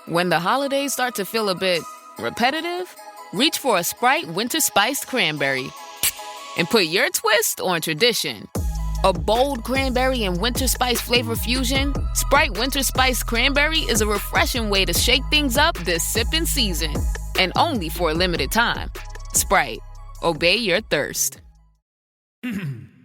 When the holidays start to feel a bit repetitive, reach for a Sprite Winter Spiced Cranberry and put your twist on tradition. A bold cranberry and winter spice flavor fusion, Sprite Winter Spiced Cranberry is a refreshing way to shake things up this sipping season. And only for a limited time. Sprite. Obey your thirst.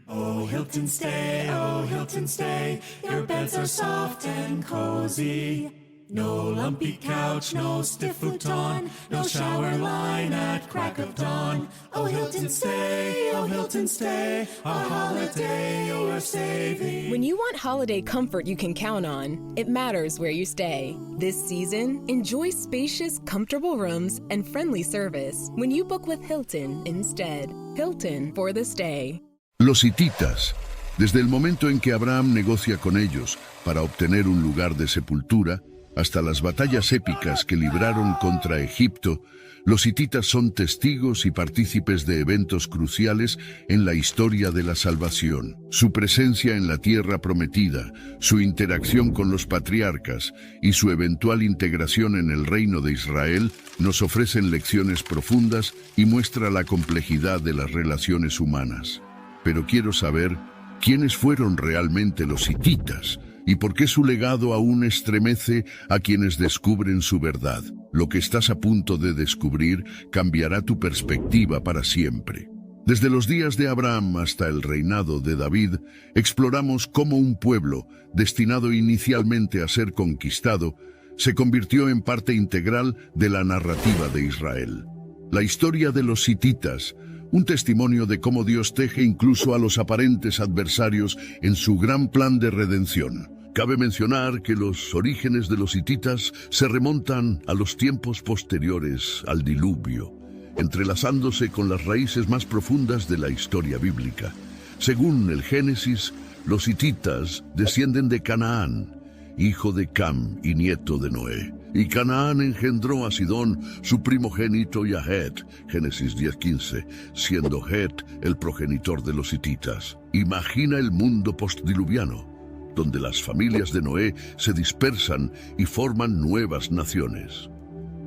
Oh, Hilton stay, your beds are soft and cozy. No lumpy couch, no stiff futon, no shower line at crack of dawn. Oh, Hilton stay, a holiday you're saving. When you want holiday comfort you can count on, it matters where you stay. This season, enjoy spacious, comfortable rooms and friendly service when you book with Hilton instead. Hilton for the stay. Los hititas. Desde el momento en que Abraham negocia con ellos para obtener un lugar de sepultura, hasta las batallas épicas que libraron contra Egipto, los hititas son testigos y partícipes de eventos cruciales en la historia de la salvación. Su presencia en la tierra prometida, su interacción con los patriarcas y su eventual integración en el reino de Israel nos ofrecen lecciones profundas y muestra la complejidad de las relaciones humanas. Pero quiero saber quiénes fueron realmente los hititas y por qué su legado aún estremece a quienes descubren su verdad. Lo que estás a punto de descubrir cambiará tu perspectiva para siempre. Desde los días de Abraham hasta el reinado de David, exploramos cómo un pueblo, destinado inicialmente a ser conquistado, se convirtió en parte integral de la narrativa de Israel. La historia de los hititas, un testimonio de cómo Dios teje incluso a los aparentes adversarios en su gran plan de redención. Cabe mencionar que los orígenes de los hititas se remontan a los tiempos posteriores al diluvio, entrelazándose con las raíces más profundas de la historia bíblica. Según el Génesis, los hititas descienden de Canaán, hijo de Cam y nieto de Noé. Y Canaán engendró a Sidón, su primogénito, y a Het, Génesis 10:15, siendo Het el progenitor de los hititas. Imagina el mundo postdiluviano, donde las familias de Noé se dispersan y forman nuevas naciones.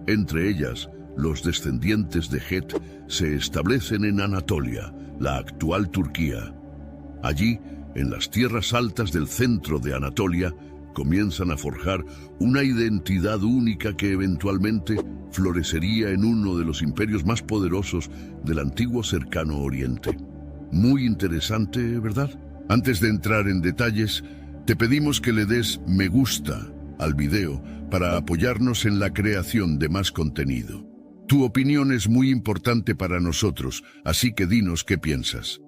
Entre ellas, los descendientes de Het se establecen en Anatolia, la actual Turquía. Allí, en las tierras altas del centro de Anatolia, comienzan a forjar una identidad única que eventualmente florecería en uno de los imperios más poderosos del antiguo cercano Oriente. Muy interesante, ¿verdad? Antes de entrar en detalles, te pedimos que le des me gusta al video para apoyarnos en la creación de más contenido. Tu opinión es muy importante para nosotros, así que dinos qué piensas.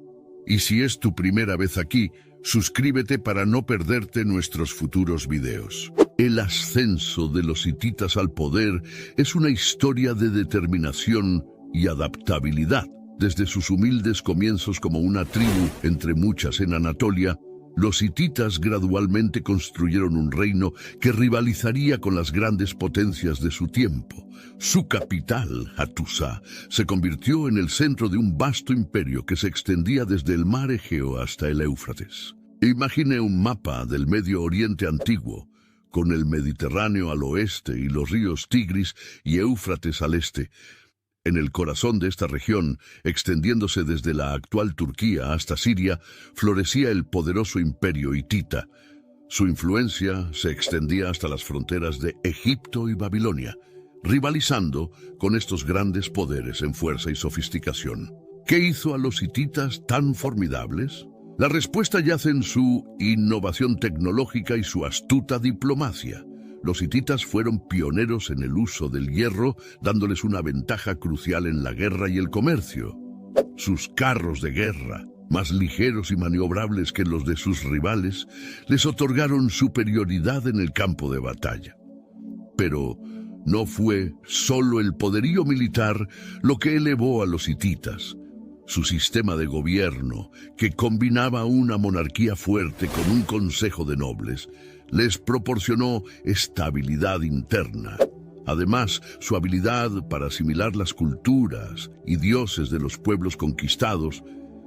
Y si es tu primera vez aquí, suscríbete para no perderte nuestros futuros videos. El ascenso de los hititas al poder es una historia de determinación y adaptabilidad. Desde sus humildes comienzos como una tribu entre muchas en Anatolia, los hititas gradualmente construyeron un reino que rivalizaría con las grandes potencias de su tiempo. Su capital, Hattusa, se convirtió en el centro de un vasto imperio que se extendía desde el mar Egeo hasta el Éufrates. Imagine un mapa del Medio Oriente antiguo, con el Mediterráneo al oeste y los ríos Tigris y Éufrates al este. En el corazón de esta región, extendiéndose desde la actual Turquía hasta Siria, florecía el poderoso imperio hitita. Su influencia se extendía hasta las fronteras de Egipto y Babilonia, rivalizando con estos grandes poderes en fuerza y sofisticación. ¿Qué hizo a los hititas tan formidables? La respuesta yace en su innovación tecnológica y su astuta diplomacia. Los hititas fueron pioneros en el uso del hierro, dándoles una ventaja crucial en la guerra y el comercio. Sus carros de guerra, más ligeros y maniobrables que los de sus rivales, les otorgaron superioridad en el campo de batalla. Pero no fue solo el poderío militar lo que elevó a los hititas. Su sistema de gobierno, que combinaba una monarquía fuerte con un consejo de nobles, les proporcionó estabilidad interna. Además, su habilidad para asimilar las culturas y dioses de los pueblos conquistados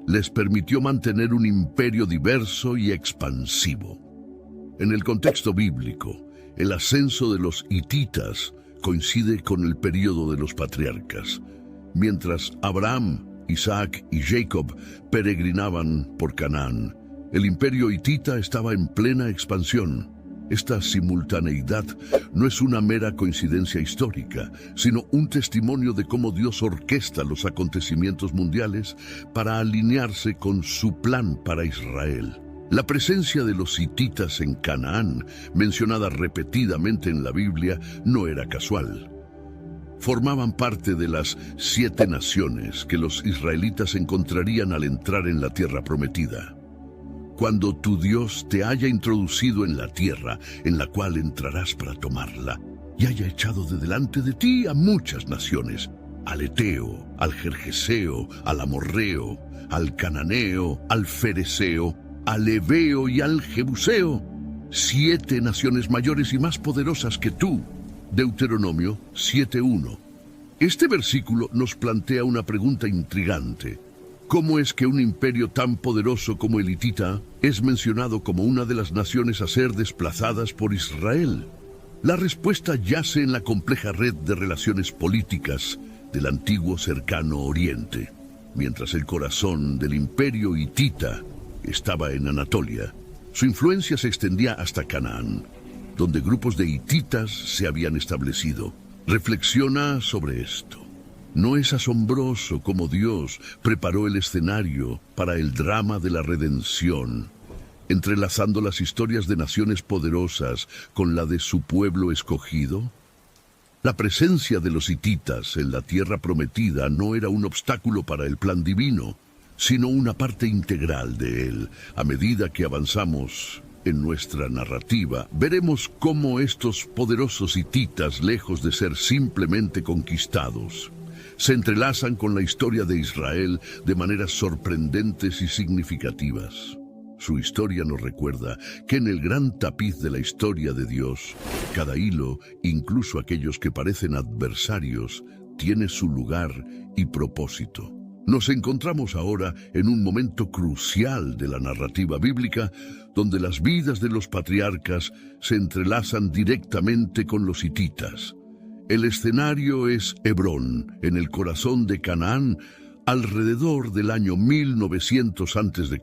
les permitió mantener un imperio diverso y expansivo. En el contexto bíblico, El ascenso de los hititas coincide con el período de los patriarcas, mientras Abraham, Isaac y Jacob peregrinaban por Canaán. El imperio hitita estaba en plena expansión. Esta simultaneidad no es una mera coincidencia histórica, sino un testimonio de cómo Dios orquesta los acontecimientos mundiales para alinearse con su plan para Israel. La presencia de los hititas en Canaán, mencionada repetidamente en la Biblia, no era casual. Formaban parte de las 7 naciones que los israelitas encontrarían al entrar en la tierra prometida. Cuando tu Dios te haya introducido en la tierra en la cual entrarás para tomarla, y haya echado de delante de ti a muchas naciones, al Eteo, al Gergeseo, al Amorreo, al Cananeo, al Fereseo, al Heveo y al Jebuseo, 7 naciones mayores y más poderosas que tú. Deuteronomio 7:1. Este versículo nos plantea una pregunta intrigante. ¿Cómo es que un imperio tan poderoso como el hitita es mencionado como una de las naciones a ser desplazadas por Israel? La respuesta yace en la compleja red de relaciones políticas del antiguo cercano Oriente. Mientras el corazón del imperio hitita estaba en Anatolia, su influencia se extendía hasta Canaán, donde grupos de hititas se habían establecido. Reflexiona sobre esto. ¿No es asombroso cómo Dios preparó el escenario para el drama de la redención, entrelazando las historias de naciones poderosas con la de su pueblo escogido? La presencia de los hititas en la tierra prometida no era un obstáculo para el plan divino, sino una parte integral de él. A medida que avanzamos en nuestra narrativa, veremos cómo estos poderosos hititas, lejos de ser simplemente conquistados, se entrelazan con la historia de Israel de maneras sorprendentes y significativas. Su historia nos recuerda que en el gran tapiz de la historia de Dios, cada hilo, incluso aquellos que parecen adversarios, tiene su lugar y propósito. Nos encontramos ahora en un momento crucial de la narrativa bíblica, donde las vidas de los patriarcas se entrelazan directamente con los hititas. El escenario es Hebrón, en el corazón de Canaán, alrededor del año 1900 a.C.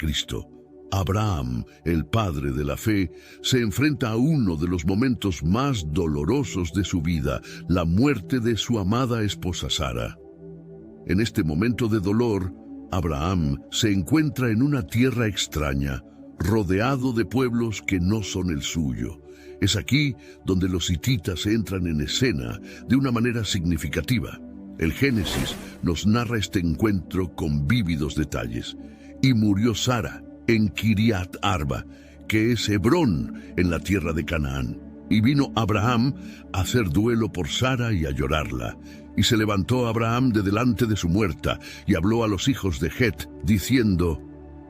Abraham, el padre de la fe, se enfrenta a uno de los momentos más dolorosos de su vida, la muerte de su amada esposa Sara. En este momento de dolor, Abraham se encuentra en una tierra extraña, rodeado de pueblos que no son el suyo. Es aquí donde los hititas entran en escena de una manera significativa. El Génesis nos narra este encuentro con vívidos detalles. Y murió Sara en Kiriat Arba, que es Hebrón en la tierra de Canaán. Y vino Abraham a hacer duelo por Sara y a llorarla. Y se levantó Abraham de delante de su muerta, y habló a los hijos de Het, diciendo: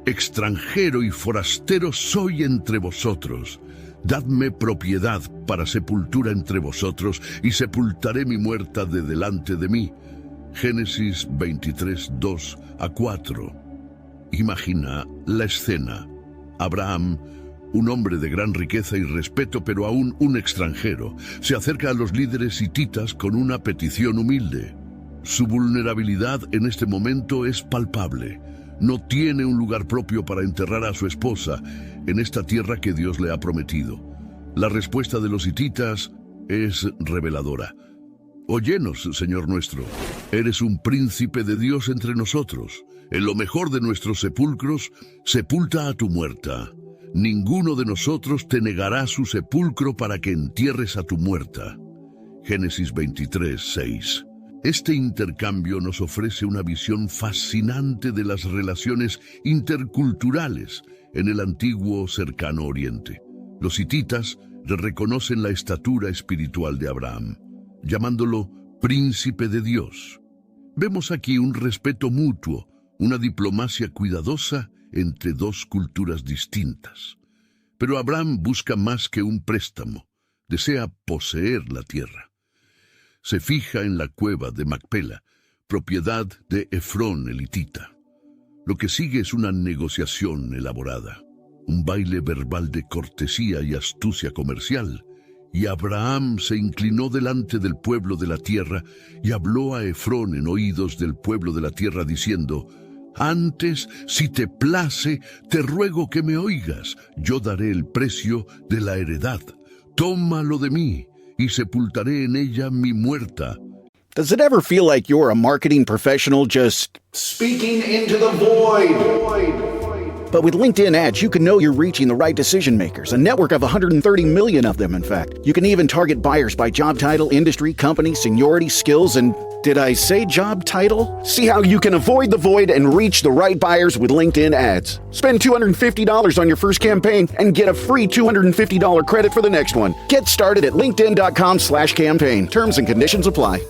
extranjero y forastero soy entre vosotros. Dadme propiedad para sepultura entre vosotros, y sepultaré mi muerta de delante de mí. Génesis 23, 2-4. Imagina la escena. Abraham, un hombre de gran riqueza y respeto, pero aún un extranjero, se acerca a los líderes hititas con una petición humilde. Su vulnerabilidad en este momento es palpable. No tiene un lugar propio para enterrar a su esposa en esta tierra que Dios le ha prometido. La respuesta de los hititas es reveladora. Óyenos, Señor nuestro, eres un príncipe de Dios entre nosotros. En lo mejor de nuestros sepulcros, sepulta a tu muerta. Ninguno de nosotros te negará su sepulcro para que entierres a tu muerta. Génesis 23, 6. Este intercambio nos ofrece una visión fascinante de las relaciones interculturales en el antiguo cercano Oriente. Los hititas le reconocen la estatura espiritual de Abraham, llamándolo príncipe de Dios. Vemos aquí un respeto mutuo, una diplomacia cuidadosa entre dos culturas distintas. Pero Abraham busca más que un préstamo, desea poseer la tierra. Se fija en la cueva de Macpela, propiedad de Efrón el hitita. Lo que sigue es una negociación elaborada, un baile verbal de cortesía y astucia comercial, Y Abraham se inclinó delante del pueblo de la tierra y habló a Efrón en oídos del pueblo de la tierra diciendo: Antes, si te place, te ruego que me oigas. Yo daré el precio de la heredad. Tómalo de mí y sepultaré en ella mi muerta. Does it ever feel like you're a marketing professional just speaking into the void? But with LinkedIn ads, you can know you're reaching the right decision makers, a network of 130 million of them, in fact. You can even target buyers by job title, industry, company, seniority, skills, and did I say job title? See how you can avoid the void and reach the right buyers with LinkedIn ads. Spend $250 on your first campaign and get a free $250 credit for the next one. Get started at linkedin.com/campaign. Terms and conditions apply.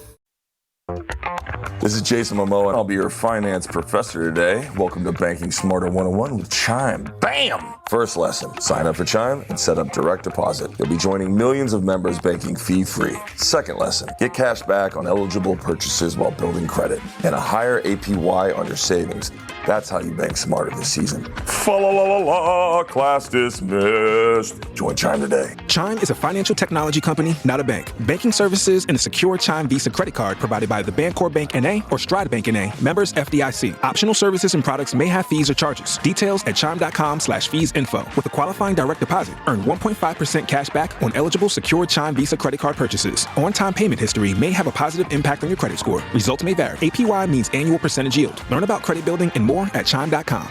This is Jason Momoa, and I'll be your finance professor today. Welcome to Banking Smarter 101 with Chime. Bam! First lesson, sign up for Chime and set up direct deposit. You'll be joining millions of members banking fee-free. Second lesson, get cash back on eligible purchases while building credit and a higher APY on your savings. That's how you bank smarter this season. Fa-la-la-la-la, class dismissed. Join Chime today. Chime is a financial technology company, not a bank. Banking services and a secure Chime Visa credit card provided by the Bancorp Bank N.A. or Stride Bank N.A. Members FDIC. Optional services and products may have fees or charges. Details at chime.com/fees-info. With a qualifying direct deposit, earn 1.5% cash back on eligible secure Chime Visa credit card purchases. On-time payment history may have a positive impact on your credit score. Results may vary. APY means annual percentage yield. Learn about credit building and more at chime.com.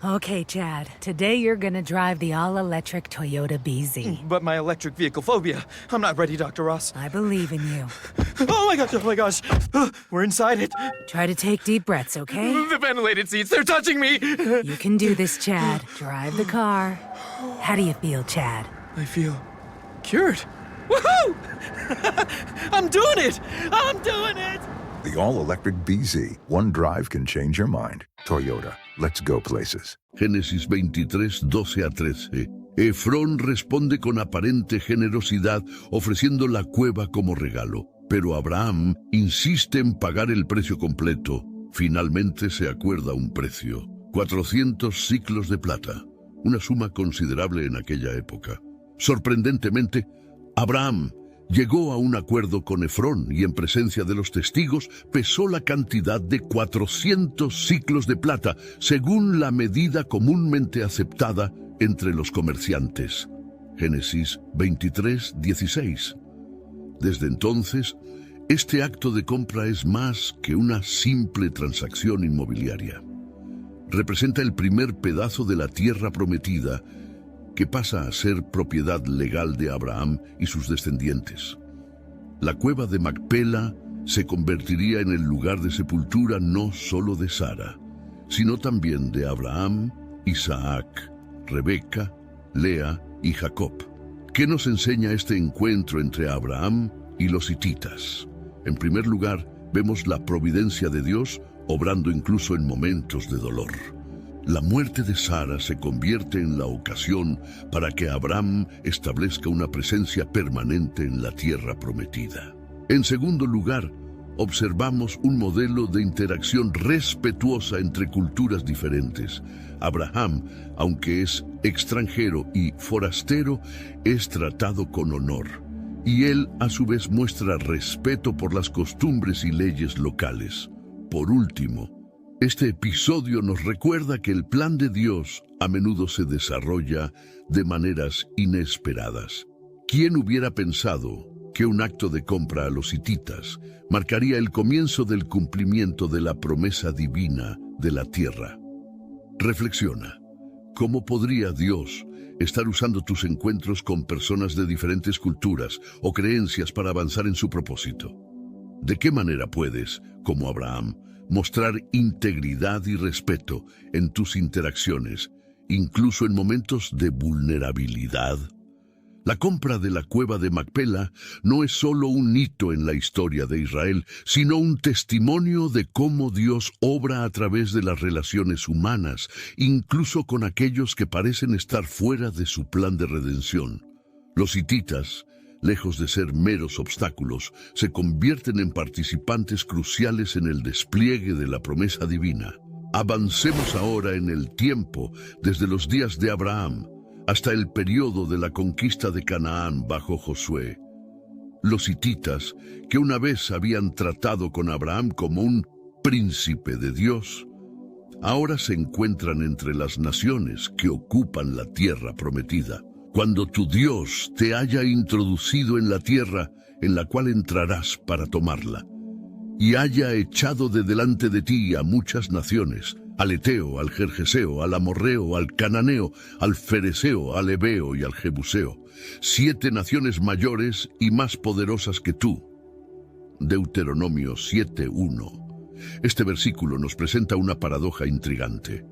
Okay, Chad. Today you're gonna drive the all-electric Toyota BZ. But my electric vehicle phobia. I'm not ready, Dr. Ross. I believe in you. Oh my gosh. We're inside it. Try to take deep breaths, okay? The ventilated seats, they're touching me. You can do this, Chad. Drive the car. How do you feel, Chad? I feel cured. Woohoo! I'm doing it! I'm doing it! The all-electric BZ. One drive can change your mind. Toyota. Let's go places. Génesis 23, 12 a 13. Efrón responde con aparente generosidad ofreciendo la cueva como regalo, pero Abraham insiste en pagar el precio completo. Finalmente se acuerda un precio: 400 siclos de plata, una suma considerable en aquella época. Sorprendentemente, Abraham llegó a un acuerdo con Efrón y en presencia de los testigos pesó la cantidad de 400 siclos de plata, según la medida comúnmente aceptada entre los comerciantes. Génesis 23, 16. Desde entonces, este acto de compra es más que una simple transacción inmobiliaria. Representa el primer pedazo de la tierra prometida que pasa a ser propiedad legal de Abraham y sus descendientes. La cueva de Macpela se convertiría en el lugar de sepultura no solo de Sara, sino también de Abraham, Isaac, Rebeca, Lea y Jacob. ¿Qué nos enseña este encuentro entre Abraham y los hititas? En primer lugar, vemos la providencia de Dios obrando incluso en momentos de dolor. La muerte de Sara se convierte en la ocasión para que Abraham establezca una presencia permanente en la tierra prometida. En segundo lugar, observamos un modelo de interacción respetuosa entre culturas diferentes. Abraham, aunque es extranjero y forastero, es tratado con honor, y él a su vez muestra respeto por las costumbres y leyes locales. Por último, este episodio nos recuerda que el plan de Dios a menudo se desarrolla de maneras inesperadas. ¿Quién hubiera pensado que un acto de compra a los hititas marcaría el comienzo del cumplimiento de la promesa divina de la tierra? Reflexiona. ¿Cómo podría Dios estar usando tus encuentros con personas de diferentes culturas o creencias para avanzar en su propósito? ¿De qué manera puedes, como Abraham, mostrar integridad y respeto en tus interacciones, incluso en momentos de vulnerabilidad? La compra de la cueva de Macpela no es solo un hito en la historia de Israel, sino un testimonio de cómo Dios obra a través de las relaciones humanas, incluso con aquellos que parecen estar fuera de su plan de redención. Los hititas, lejos de ser meros obstáculos, se convierten en participantes cruciales en el despliegue de la promesa divina. Avancemos ahora en el tiempo, desde los días de Abraham, hasta el periodo de la conquista de Canaán bajo Josué. Los hititas, que una vez habían tratado con Abraham como un príncipe de Dios, ahora se encuentran entre las naciones que ocupan la tierra prometida. Cuando tu Dios te haya introducido en la tierra en la cual entrarás para tomarla, y haya echado de delante de ti a muchas naciones, al Eteo, al Gergeseo, al Amorreo, al Cananeo, al Fereseo, al Heveo y al Jebuseo, 7 naciones mayores y más poderosas que tú. Deuteronomio 7:1. Este versículo nos presenta una paradoja intrigante.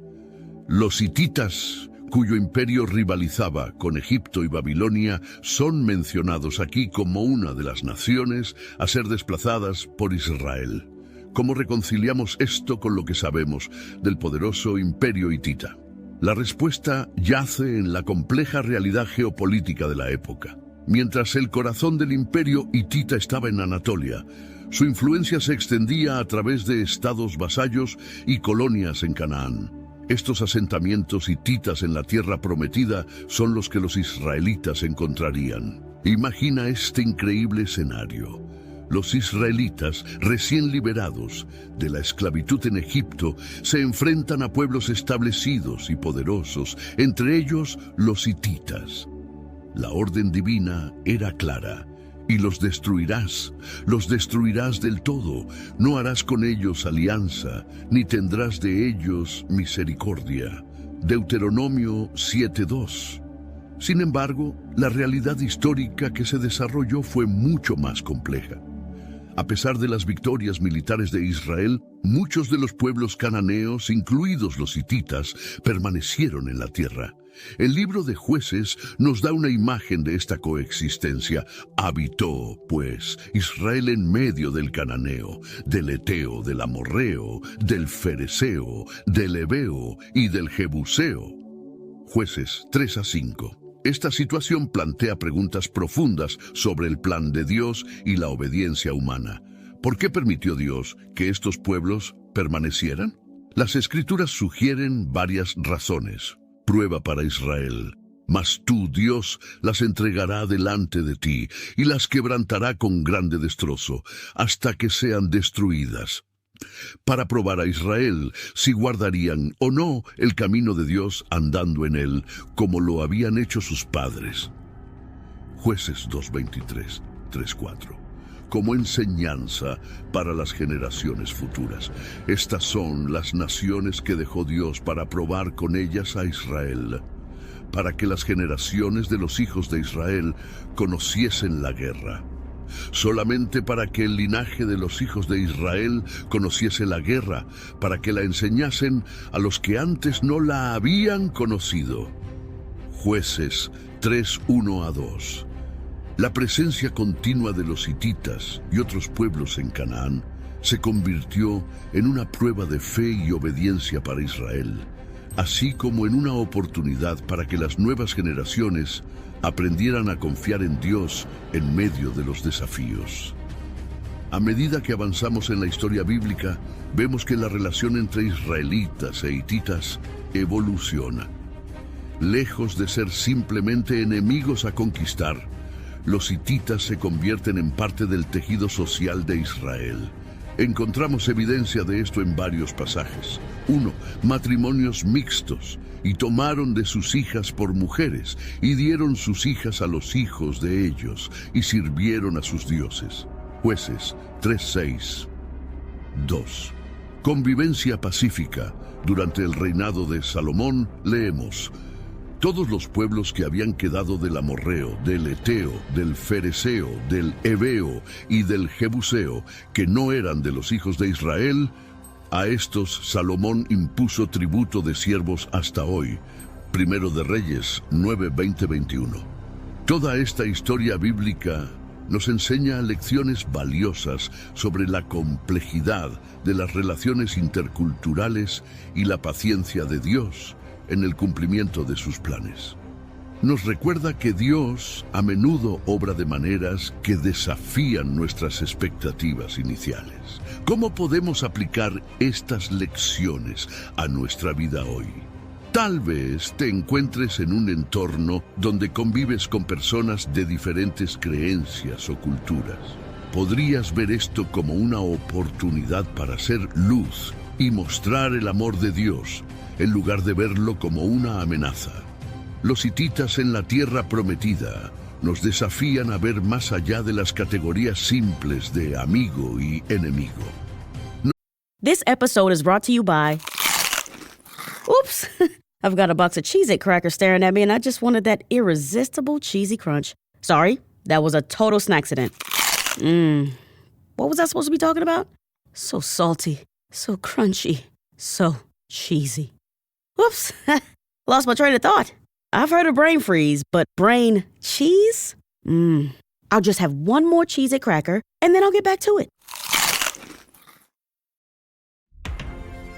Los hititas, cuyo imperio rivalizaba con Egipto y Babilonia, son mencionados aquí como una de las naciones a ser desplazadas por Israel. ¿Cómo reconciliamos esto con lo que sabemos del poderoso imperio hitita? La respuesta yace en la compleja realidad geopolítica de la época. Mientras el corazón del imperio hitita estaba en Anatolia, su influencia se extendía a través de estados vasallos y colonias en Canaán. Estos asentamientos hititas en la tierra prometida son los que los israelitas encontrarían. Imagina este increíble escenario. Los israelitas, recién liberados de la esclavitud en Egipto, se enfrentan a pueblos establecidos y poderosos, entre ellos los hititas. La orden divina era clara. Y los destruirás del todo. No harás con ellos alianza, ni tendrás de ellos misericordia. Deuteronomio 7:2. Sin embargo, la realidad histórica que se desarrolló fue mucho más compleja. A pesar de las victorias militares de Israel, muchos de los pueblos cananeos, incluidos los hititas, permanecieron en la tierra. El libro de Jueces nos da una imagen de esta coexistencia. Habitó, pues, Israel en medio del cananeo, del eteo, del amorreo, del fereseo, del heveo y del jebuseo. Jueces 3-5. Esta situación plantea preguntas profundas sobre el plan de Dios y la obediencia humana. ¿Por qué permitió Dios que estos pueblos permanecieran? Las Escrituras sugieren varias razones. Prueba para Israel. Mas tú, Dios, las entregará delante de ti y las quebrantará con grande destrozo, hasta que sean destruidas. Para probar a Israel si guardarían o no el camino de Dios andando en él, como lo habían hecho sus padres. Jueces 2:23, 3:4. Como enseñanza para las generaciones futuras. Estas son las naciones que dejó Dios para probar con ellas a Israel, para que las generaciones de los hijos de Israel conociesen la guerra. Solamente para que el linaje de los hijos de Israel conociese la guerra, para que la enseñasen a los que antes no la habían conocido. Jueces 3:1-2. La presencia continua de los hititas y otros pueblos en Canaán se convirtió en una prueba de fe y obediencia para Israel, así como en una oportunidad para que las nuevas generaciones aprendieran a confiar en Dios en medio de los desafíos. A medida que avanzamos en la historia bíblica, vemos que la relación entre israelitas e hititas evoluciona. Lejos de ser simplemente enemigos a conquistar, los hititas se convierten en parte del tejido social de Israel. Encontramos evidencia de esto en varios pasajes. 1. Matrimonios mixtos, y tomaron de sus hijas por mujeres, y dieron sus hijas a los hijos de ellos, y sirvieron a sus dioses. Jueces 3:6. 2. Convivencia pacífica. Durante el reinado de Salomón, leemos: todos los pueblos que habían quedado del amorreo, del eteo, del fereseo, del heveo y del jebuseo, que no eran de los hijos de Israel, a estos Salomón impuso tributo de siervos hasta hoy. Primero de Reyes 9:20-21. Toda esta historia bíblica nos enseña lecciones valiosas sobre la complejidad de las relaciones interculturales y la paciencia de Dios en el cumplimiento de sus planes. Nos recuerda que Dios a menudo obra de maneras que desafían nuestras expectativas iniciales. ¿Cómo podemos aplicar estas lecciones a nuestra vida hoy? Tal vez te encuentres en un entorno donde convives con personas de diferentes creencias o culturas. Podrías ver esto como una oportunidad para hacer luz y mostrar el amor de Dios, en lugar de verlo como una amenaza. Los hititas en la tierra prometida nos desafían a ver más allá de las categorías simples de amigo y enemigo. This episode is brought to you by... Oops! I've got a box of Cheez-It crackers staring at me and I just wanted that irresistible cheesy crunch. Sorry, that was a total snacksident. What was I supposed to be talking about? So salty, so crunchy, so cheesy. Whoops, lost my train of thought. I've heard of brain freeze, but brain cheese? I'll just have one more Cheez-It cracker and then I'll get back to it.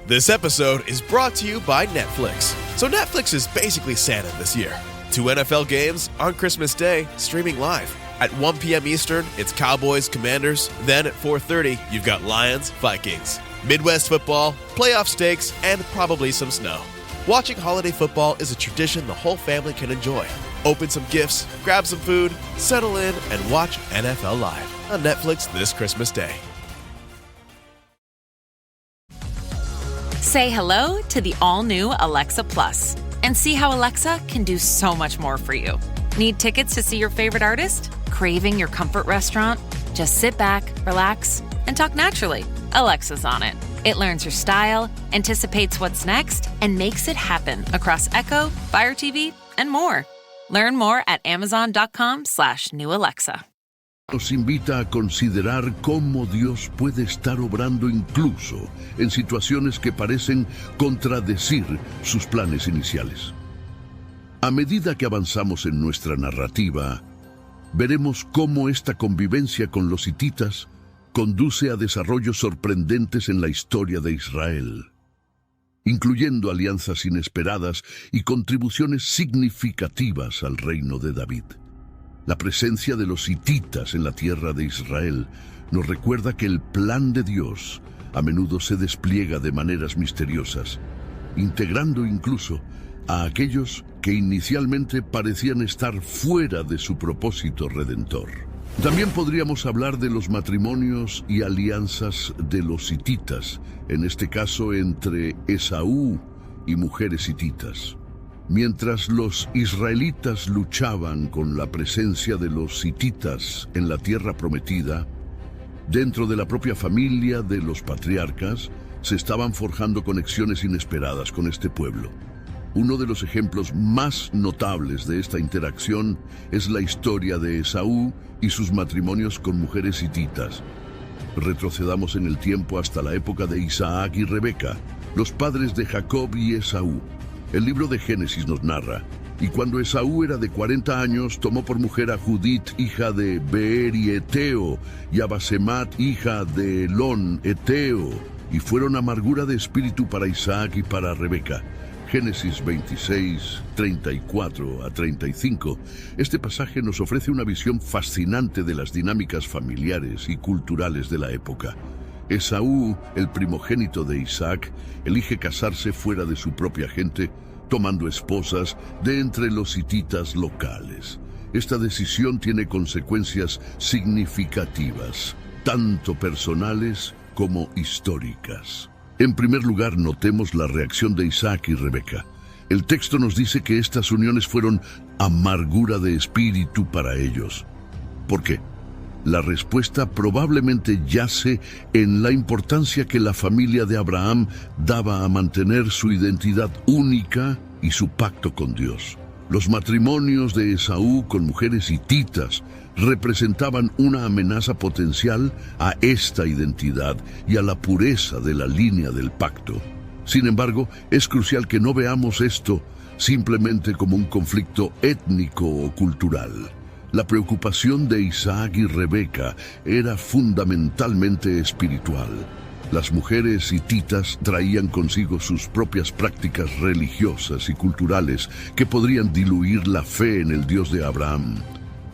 This episode is brought to you by Netflix. So Netflix is basically Santa this year. 2 NFL games on Christmas Day, streaming live. At 1 p.m. Eastern, it's Cowboys, Commanders. Then at 4:30, you've got Lions, Vikings. Midwest football, playoff stakes, and probably some snow. Watching holiday football is a tradition the whole family can enjoy. Open some gifts, grab some food, settle in, and watch NFL Live on Netflix this Christmas Day. Say hello to the all-new Alexa Plus and see how Alexa can do so much more for you. Need tickets to see your favorite artist? Craving your comfort restaurant? Just sit back, relax, and talk naturally. Alexa's on it. It learns your style, anticipates what's next, and makes it happen across Echo, Fire TV, and more. Learn more at amazon.com/new Alexa. Nos invita a considerar cómo Dios puede estar obrando incluso en situaciones que parecen contradecir sus planes iniciales. A medida que avanzamos en nuestra narrativa, veremos cómo esta convivencia con los hititas conduce a desarrollos sorprendentes en la historia de Israel, incluyendo alianzas inesperadas y contribuciones significativas al reino de David. La presencia de los hititas en la tierra de Israel nos recuerda que el plan de Dios a menudo se despliega de maneras misteriosas, integrando incluso a aquellos que inicialmente parecían estar fuera de su propósito redentor. También podríamos hablar de los matrimonios y alianzas de los hititas, en este caso entre Esaú y mujeres hititas. Mientras los israelitas luchaban con la presencia de los hititas en la tierra prometida, dentro de la propia familia de los patriarcas se estaban forjando conexiones inesperadas con este pueblo. Uno de los ejemplos más notables de esta interacción es la historia de Esaú y sus matrimonios con mujeres hititas. Retrocedamos en el tiempo hasta la época de Isaac y Rebeca, los padres de Jacob y Esaú. El libro de Génesis nos narra: y cuando Esaú era de 40 años, tomó por mujer a Judit, hija de Beer y Eteo, y a Basemat, hija de Elón, Eteo, y fueron amargura de espíritu para Isaac y para Rebeca. Génesis 26, 34 a 35. Este pasaje nos ofrece una visión fascinante de las dinámicas familiares y culturales de la época. Esaú, el primogénito de Isaac, elige casarse fuera de su propia gente, tomando esposas de entre los hititas locales. Esta decisión tiene consecuencias significativas, tanto personales como históricas. En primer lugar, notemos la reacción de Isaac y Rebeca. El texto nos dice que estas uniones fueron amargura de espíritu para ellos. ¿Por qué? La respuesta probablemente yace en la importancia que la familia de Abraham daba a mantener su identidad única y su pacto con Dios. Los matrimonios de Esaú con mujeres hititas representaban una amenaza potencial a esta identidad y a la pureza de la línea del pacto. Sin embargo, es crucial que no veamos esto simplemente como un conflicto étnico o cultural. La preocupación de Isaac y Rebeca era fundamentalmente espiritual. Las mujeres hititas traían consigo sus propias prácticas religiosas y culturales que podrían diluir la fe en el Dios de Abraham.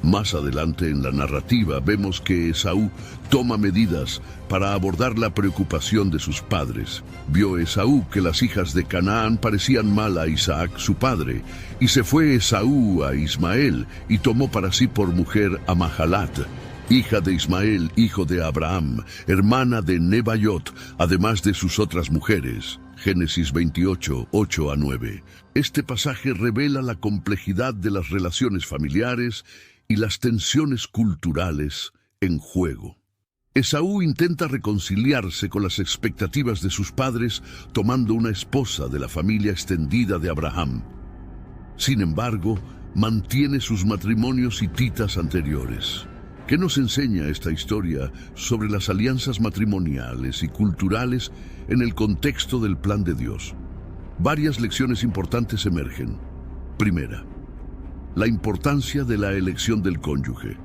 Más adelante en la narrativa vemos que Esaú toma medidas para abordar la preocupación de sus padres. Vio Esaú que las hijas de Canaán parecían mal a Isaac, su padre, y se fue Esaú a Ismael y tomó para sí por mujer a Mahalat, hija de Ismael, hijo de Abraham, hermana de Nebaiot, además de sus otras mujeres. Génesis 28, 8-9. Este pasaje revela la complejidad de las relaciones familiares y las tensiones culturales en juego. Esaú intenta reconciliarse con las expectativas de sus padres tomando una esposa de la familia extendida de Abraham. Sin embargo, mantiene sus matrimonios hititas anteriores. ¿Qué nos enseña esta historia sobre las alianzas matrimoniales y culturales en el contexto del plan de Dios? Varias lecciones importantes emergen. Primera, la importancia de la elección del cónyuge.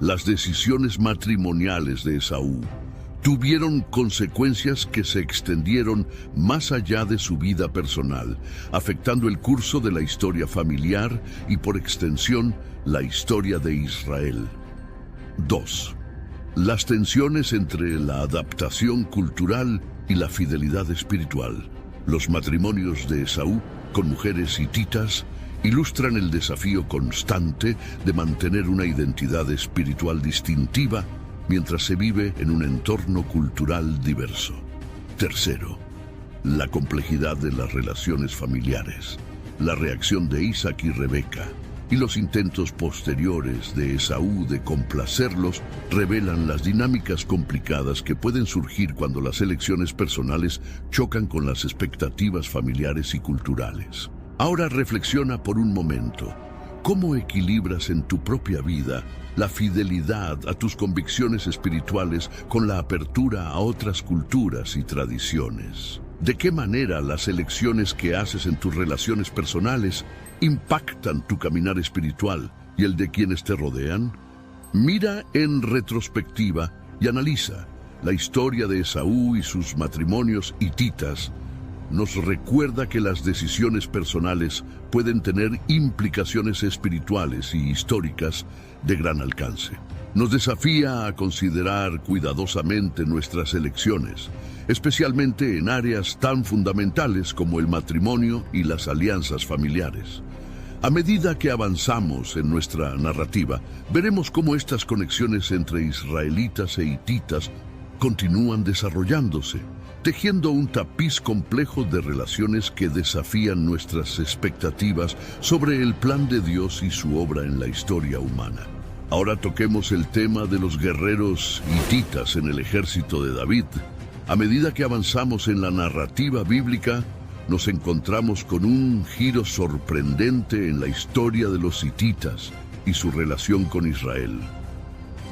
Las decisiones matrimoniales de Esaú tuvieron consecuencias que se extendieron más allá de su vida personal, afectando el curso de la historia familiar y, por extensión, la historia de Israel. 2. Las tensiones entre la adaptación cultural y la fidelidad espiritual. Los matrimonios de Esaú con mujeres hititas ilustran el desafío constante de mantener una identidad espiritual distintiva mientras se vive en un entorno cultural diverso. Tercero, la complejidad de las relaciones familiares. La reacción de Isaac y Rebeca y los intentos posteriores de Esaú de complacerlos revelan las dinámicas complicadas que pueden surgir cuando las elecciones personales chocan con las expectativas familiares y culturales. Ahora reflexiona por un momento. ¿Cómo equilibras en tu propia vida la fidelidad a tus convicciones espirituales con la apertura a otras culturas y tradiciones? ¿De qué manera las elecciones que haces en tus relaciones personales impactan tu caminar espiritual y el de quienes te rodean? Mira en retrospectiva y analiza. La historia de Esaú y sus matrimonios hititas nos recuerda que las decisiones personales pueden tener implicaciones espirituales y históricas de gran alcance. Nos desafía a considerar cuidadosamente nuestras elecciones, especialmente en áreas tan fundamentales como el matrimonio y las alianzas familiares. A medida que avanzamos en nuestra narrativa, veremos cómo estas conexiones entre israelitas e hititas continúan desarrollándose, tejiendo un tapiz complejo de relaciones que desafían nuestras expectativas sobre el plan de Dios y su obra en la historia humana. Ahora toquemos el tema de los guerreros hititas en el ejército de David. A medida que avanzamos en la narrativa bíblica, nos encontramos con un giro sorprendente en la historia de los hititas y su relación con Israel.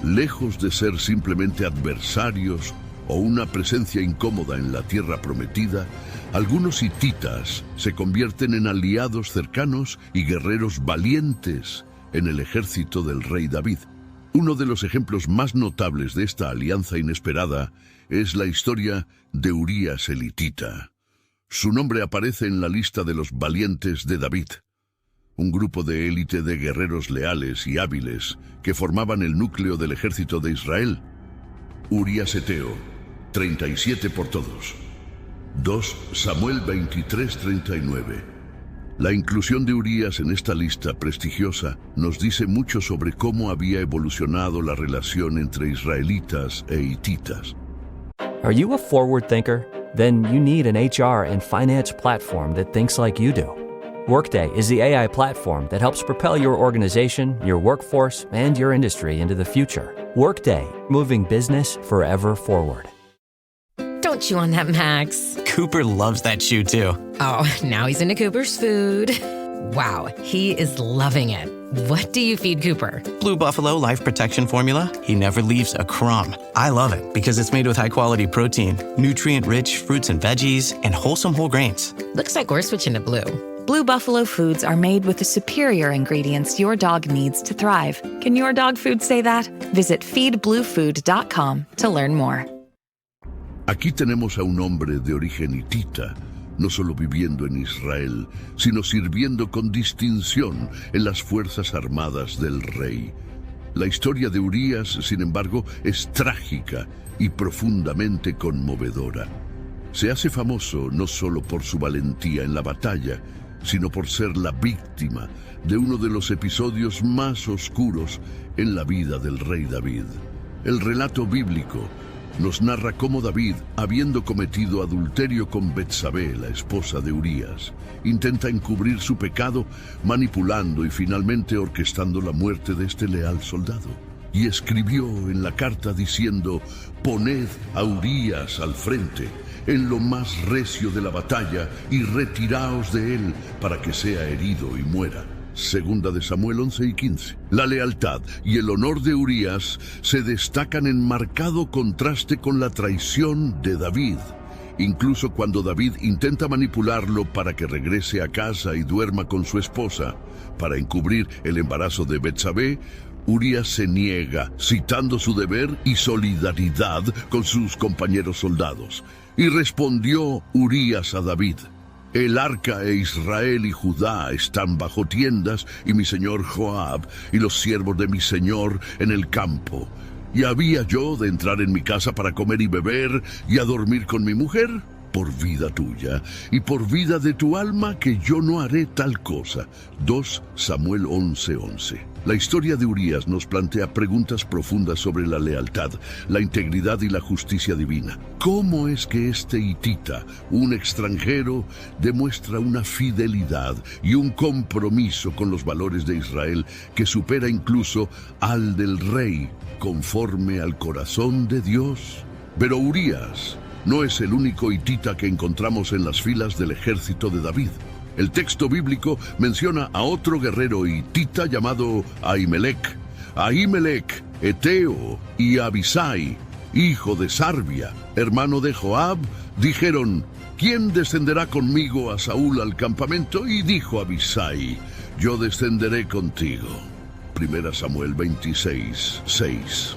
Lejos de ser simplemente adversarios o una presencia incómoda en la tierra prometida, algunos hititas se convierten en aliados cercanos y guerreros valientes en el ejército del rey David. Uno de los ejemplos más notables de esta alianza inesperada es la historia de Urías el hitita. Su nombre aparece en la lista de los valientes de David, un grupo de élite de guerreros leales y hábiles que formaban el núcleo del ejército de Israel. Urías Eteo, 37 por todos. 2 Samuel 23:39. La inclusión de Urías en esta lista prestigiosa nos dice mucho sobre cómo había evolucionado la relación entre israelitas e hititas. Are you a forward thinker? Then you need an HR and finance platform that thinks like you do. Workday is the AI platform that helps propel your organization, your workforce, and your industry into the future. Workday, moving business forever forward. Don't chew on that, Max. Cooper loves that chew too. Oh, now he's into Cooper's food. Wow, he is loving it. What do you feed Cooper? Blue Buffalo Life Protection Formula. He never leaves a crumb. I love it because it's made with high-quality protein, nutrient-rich fruits and veggies, and wholesome whole grains. Looks like we're switching to Blue. Blue Buffalo foods are made with the superior ingredients your dog needs to thrive. Can your dog food say that? Visit feedbluefood.com to learn more. Aquí tenemos a un hombre de origen hitita, no solo viviendo en Israel, sino sirviendo con distinción en las fuerzas armadas del rey. La historia de Urías, sin embargo, es trágica y profundamente conmovedora. Se hace famoso no solo por su valentía en la batalla, sino por ser la víctima de uno de los episodios más oscuros en la vida del rey David. El relato bíblico nos narra cómo David, habiendo cometido adulterio con Betsabé, la esposa de Urías, intenta encubrir su pecado manipulando y finalmente orquestando la muerte de este leal soldado. Y escribió en la carta diciendo: «Poned a Urías al frente, en lo más recio de la batalla, y retiraos de él para que sea herido y muera». Segunda de Samuel 11:15. La lealtad y el honor de Urías se destacan en marcado contraste con la traición de David. Incluso cuando David intenta manipularlo para que regrese a casa y duerma con su esposa, para encubrir el embarazo de Betsabé, Urías se niega, citando su deber y solidaridad con sus compañeros soldados. Y respondió Urías a David: «El arca e Israel y Judá están bajo tiendas, y mi señor Joab y los siervos de mi señor en el campo. ¿Y había yo de entrar en mi casa para comer y beber y a dormir con mi mujer? Por vida tuya y por vida de tu alma que yo no haré tal cosa». 2 Samuel 11:11. La historia de Urías nos plantea preguntas profundas sobre la lealtad, la integridad y la justicia divina. ¿Cómo es que este hitita, un extranjero, demuestra una fidelidad y un compromiso con los valores de Israel que supera incluso al del rey, conforme al corazón de Dios? Pero Urías no es el único hitita que encontramos en las filas del ejército de David. El texto bíblico menciona a otro guerrero hitita llamado Ahimelech. Ahimelech, eteo, y Abisai, hijo de Sarbia, hermano de Joab, dijeron: «¿Quién descenderá conmigo a Saúl al campamento?» Y dijo Abisai: «Yo descenderé contigo». 1 Samuel 26:6.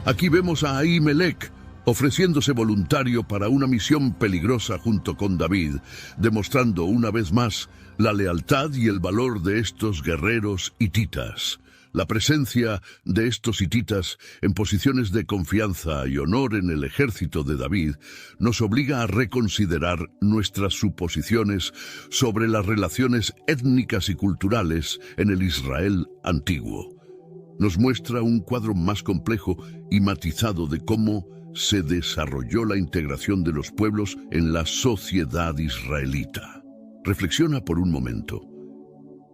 Aquí vemos a Ahimelech ofreciéndose voluntario para una misión peligrosa junto con David, demostrando una vez más la lealtad y el valor de estos guerreros hititas. La presencia de estos hititas en posiciones de confianza y honor en el ejército de David nos obliga a reconsiderar nuestras suposiciones sobre las relaciones étnicas y culturales en el Israel antiguo. Nos muestra un cuadro más complejo y matizado de cómo se desarrolló la integración de los pueblos en la sociedad israelita. Reflexiona por un momento.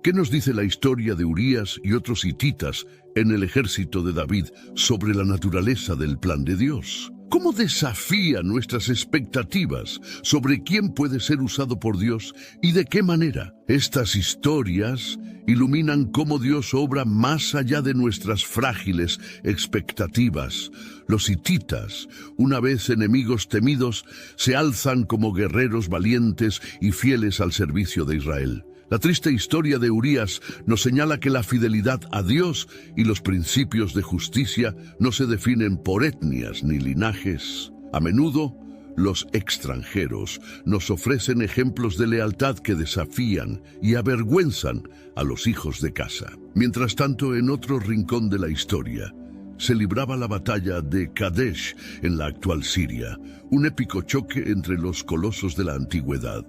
¿Qué nos dice la historia de Urías y otros hititas en el ejército de David sobre la naturaleza del plan de Dios? ¿Cómo desafía nuestras expectativas sobre quién puede ser usado por Dios y de qué manera? Estas historias iluminan cómo Dios obra más allá de nuestras frágiles expectativas. Los hititas, una vez enemigos temidos, se alzan como guerreros valientes y fieles al servicio de Israel. La triste historia de Urías nos señala que la fidelidad a Dios y los principios de justicia no se definen por etnias ni linajes. A menudo, los extranjeros nos ofrecen ejemplos de lealtad que desafían y avergüenzan a los hijos de casa. Mientras tanto, en otro rincón de la historia, se libraba la batalla de Kadesh en la actual Siria, un épico choque entre los colosos de la antigüedad,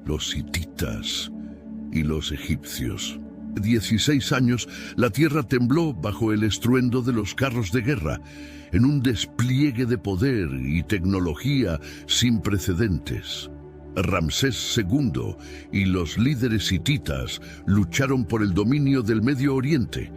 los hititas y los egipcios. 16 años, la tierra tembló bajo el estruendo de los carros de guerra, en un despliegue de poder y tecnología sin precedentes. Ramsés II y los líderes hititas lucharon por el dominio del Medio Oriente,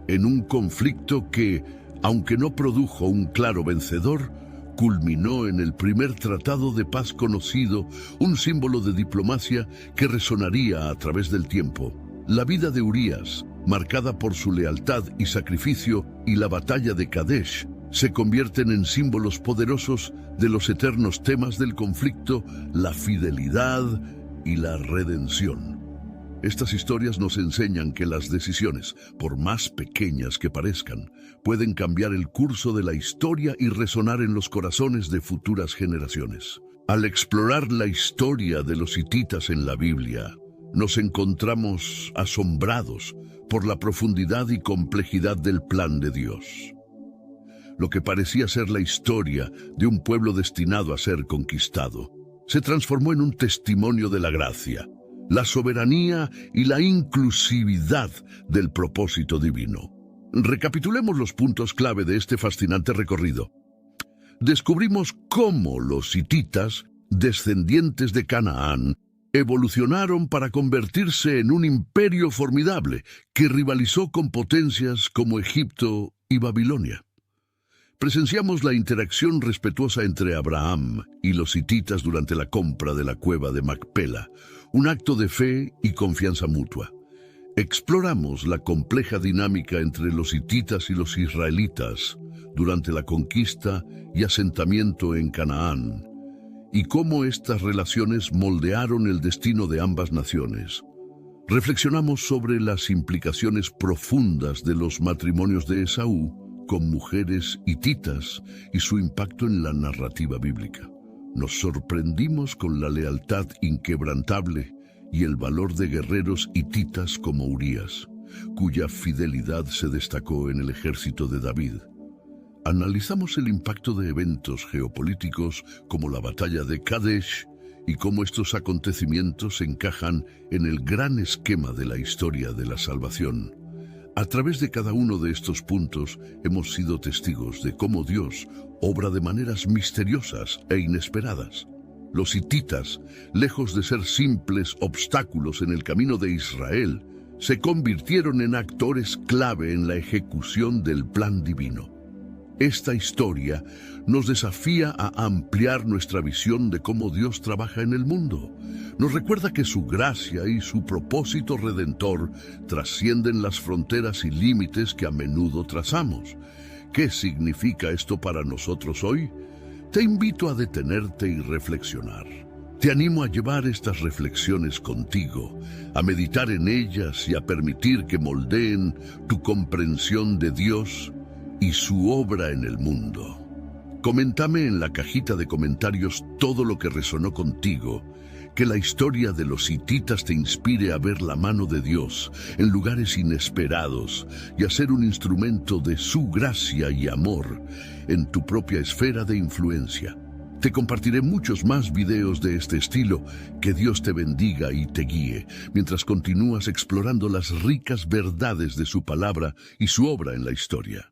en un conflicto que, aunque no produjo un claro vencedor, culminó en el primer tratado de paz conocido, un símbolo de diplomacia que resonaría a través del tiempo. La vida de Urías, marcada por su lealtad y sacrificio, y la batalla de Kadesh, se convierten en símbolos poderosos de los eternos temas del conflicto, la fidelidad y la redención. Estas historias nos enseñan que las decisiones, por más pequeñas que parezcan, pueden cambiar el curso de la historia y resonar en los corazones de futuras generaciones. Al explorar la historia de los hititas en la Biblia, nos encontramos asombrados por la profundidad y complejidad del plan de Dios. Lo que parecía ser la historia de un pueblo destinado a ser conquistado, se transformó en un testimonio de la gracia, la soberanía y la inclusividad del propósito divino. Recapitulemos los puntos clave de este fascinante recorrido. Descubrimos cómo los hititas, descendientes de Canaán, evolucionaron para convertirse en un imperio formidable que rivalizó con potencias como Egipto y Babilonia. Presenciamos la interacción respetuosa entre Abraham y los hititas durante la compra de la cueva de Macpela, un acto de fe y confianza mutua. Exploramos la compleja dinámica entre los hititas y los israelitas durante la conquista y asentamiento en Canaán, y cómo estas relaciones moldearon el destino de ambas naciones. Reflexionamos sobre las implicaciones profundas de los matrimonios de Esaú con mujeres hititas y su impacto en la narrativa bíblica. Nos sorprendimos con la lealtad inquebrantable y el valor de guerreros hititas como Urías, cuya fidelidad se destacó en el ejército de David. Analizamos el impacto de eventos geopolíticos como la batalla de Kadesh y cómo estos acontecimientos encajan en el gran esquema de la historia de la salvación. A través de cada uno de estos puntos hemos sido testigos de cómo Dios obra de maneras misteriosas e inesperadas. Los hititas, lejos de ser simples obstáculos en el camino de Israel, se convirtieron en actores clave en la ejecución del plan divino. Esta historia nos desafía a ampliar nuestra visión de cómo Dios trabaja en el mundo. Nos recuerda que su gracia y su propósito redentor trascienden las fronteras y límites que a menudo trazamos. ¿Qué significa esto para nosotros hoy? Te invito a detenerte y reflexionar. Te animo a llevar estas reflexiones contigo, a meditar en ellas y a permitir que moldeen tu comprensión de Dios y su obra en el mundo. Coméntame en la cajita de comentarios todo lo que resonó contigo, que la historia de los hititas te inspire a ver la mano de Dios en lugares inesperados y a ser un instrumento de su gracia y amor en tu propia esfera de influencia. Te compartiré muchos más videos de este estilo. Que Dios te bendiga y te guíe mientras continúas explorando las ricas verdades de su palabra y su obra en la historia.